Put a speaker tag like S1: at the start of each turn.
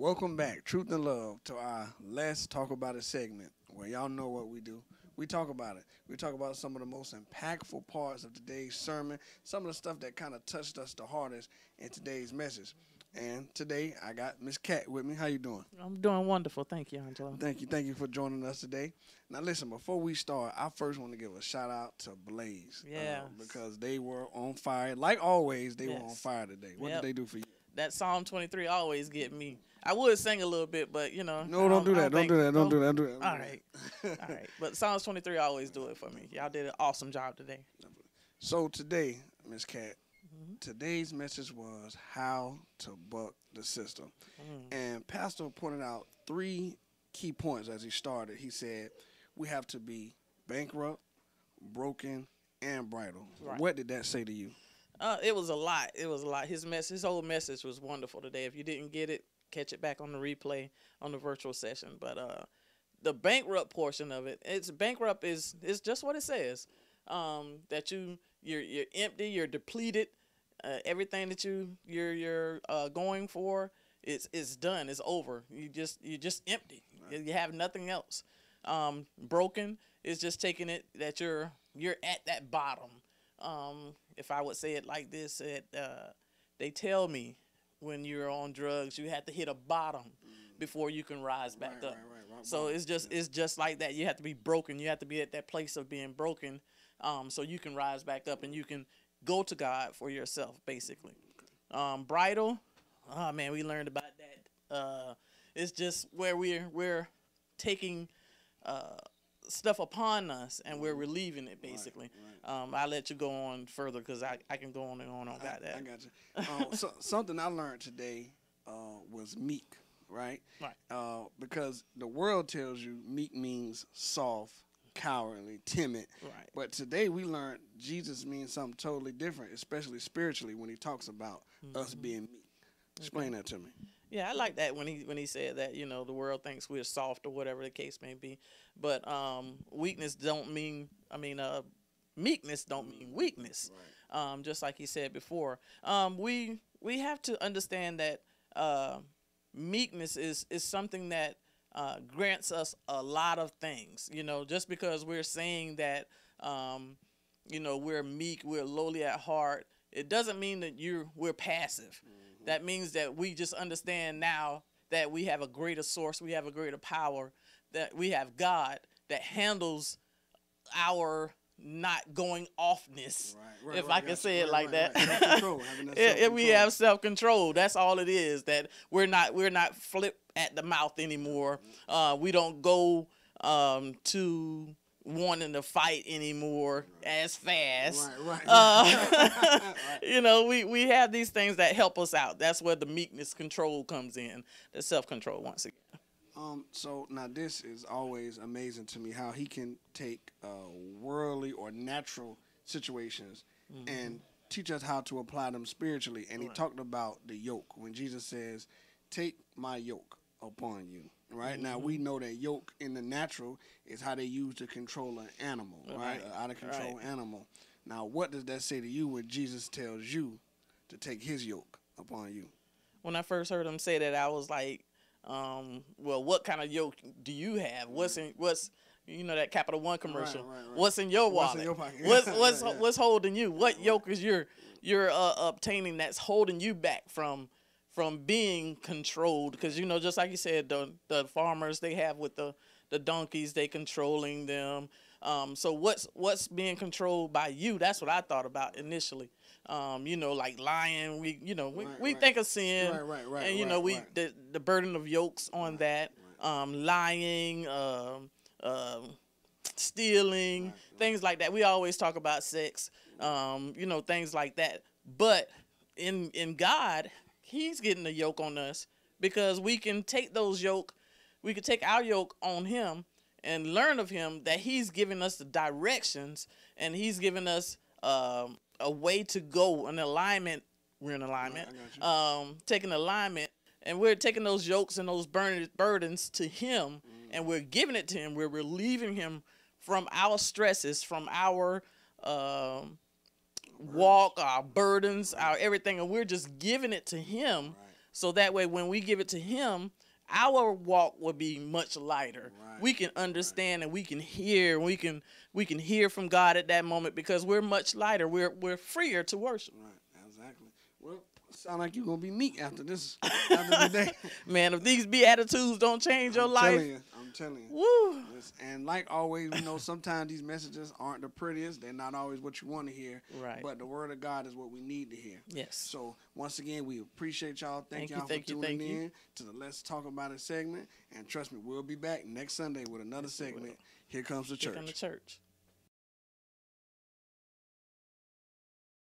S1: Welcome back, Truth and Love, to our Let's Talk About It segment, where y'all know what we do. We talk about it. We talk about some of the most impactful parts of today's sermon, some of the stuff that kind of touched us the hardest in today's message. And today, I got Miss Cat with me. How you doing?
S2: I'm doing wonderful. Thank you, Angela.
S1: Thank you for joining us today. Now, listen, before we start, I first want to give a shout out to Blaze.
S2: Yeah.
S1: Because they were on fire. Like always, they were on fire today. What did they do for you?
S2: That Psalm 23 always get me. I would sing a little bit, but you know.
S1: No, don't do that. Don't do that. Don't do that. Don't do that.
S2: All right. All right. But Psalms 23 always do it for me. Y'all did an awesome job today.
S1: So today, Miss Cat, today's message was how to buck the system. And Pastor pointed out 3 key points as he started. He said, we have to be bankrupt, broken, and bridle. Right. What did that say to you?
S2: It was a lot. It was a lot. His whole message was wonderful today. If you didn't get it, catch it back on the replay on the virtual session. But the bankrupt portion of it, bankrupt is just what it says. That you're empty, you're depleted. Everything that you're going for it's done. It's over. You're just empty. Right. You have nothing else. Broken is just taking it that you're at that bottom. If I would say it like this, they tell me when you're on drugs, you have to hit a bottom before you can rise back up. Right. So it's just like that. You have to be broken. You have to be at that place of being broken, so you can rise back up and you can go to God for yourself, basically. Bridle, oh man, we learned about that. It's just where we're taking stuff upon us and we're relieving it, basically. Right. I'll let you go on further because I can go on and on about that.
S1: I got you. Something I learned today was meek, right? Right. Because the world tells you meek means soft, cowardly, timid. Right. But today we learned Jesus means something totally different, especially spiritually when he talks about us being meek. Explain that to me.
S2: Yeah, I like that when he said that, you know, the world thinks we're soft or whatever the case may be. But meekness don't mean weakness. Right. Just like he said before. We have to understand that meekness is something that grants us a lot of things. You know, just because we're saying that you know, we're meek, we're lowly at heart, it doesn't mean that we're passive. That means that we just understand now that we have a greater source, we have a greater power, that we have God that handles our not going offness, if I can say it like that. If we have self-control, that's all it is. That we're not flipped at the mouth anymore. We don't go to wanting to fight anymore as fast. You know, we have these things that help us out. That's where the meekness control comes in, the self-control once again.
S1: So now this is always amazing to me how he can take worldly or natural situations and teach us how to apply them spiritually. And he talked about the yoke when Jesus says, "Take my yoke upon you." Right now, we know that yoke in the natural is how they use to control an animal, right? Out of control animal. Now, what does that say to you when Jesus tells you to take his yoke upon you?
S2: When I first heard him say that, I was like, well, what kind of yoke do you have? What's you know, that Capital One commercial? Right. What's in your wallet? What's in your pocket? What's holding you? What yoke is you're obtaining that's holding you back from being controlled? Because, you know, just like you said, the farmers, they have with the donkeys, they controlling them. So what's being controlled by you? That's what I thought about initially. You know, like lying, we think of sin, and you know, the burden of yokes on that, lying, stealing, things like that. We always talk about sex, you know, things like that. But in God, he's getting the yoke on us because we can take we can take our yoke on him and learn of him, that he's giving us the directions and he's giving us a way to go, an alignment. We're in alignment, taking alignment, and we're taking those yokes and those burdens to him, and we're giving it to him. We're relieving him from our stresses, from our walk, our burdens, our everything, and we're just giving it to him So that way, when we give it to Him, our walk will be much lighter.
S1: Right.
S2: We can understand and we can hear. We can hear from God at that moment because we're much lighter. We're freer to worship.
S1: Right. Exactly. Well, sound like you're gonna be meek after this after today.
S2: Man, if these Beatitudes don't change your life,
S1: I'm telling you.
S2: Woo.
S1: And like always, we know sometimes these messages aren't the prettiest. They're not always what you want to hear.
S2: Right.
S1: But the word of God is what we need to hear.
S2: Yes.
S1: So once again, we appreciate y'all. Thank y'all for tuning in to the Let's Talk About It segment. And trust me, we'll be back next Sunday with another segment. Here comes the church.
S2: Here comes the church.